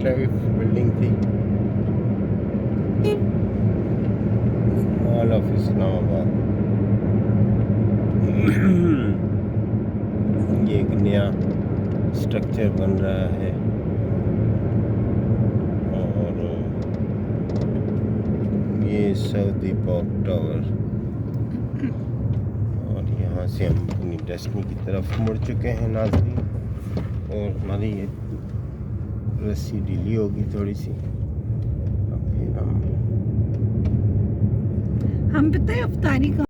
MetLife building थी, mall of Islamabad. ये एक नया स्ट्रक्चर बन रहा है और ये सऊदी पॉक टावर, और यहाँ से हम अपनी डेस्टिनी की तरफ मुड़ चुके हैं नाज़रीन। और हमारी ये रस्सी ढीली होगी थोड़ी सी, अब फिर हम पता है अफ्तारी का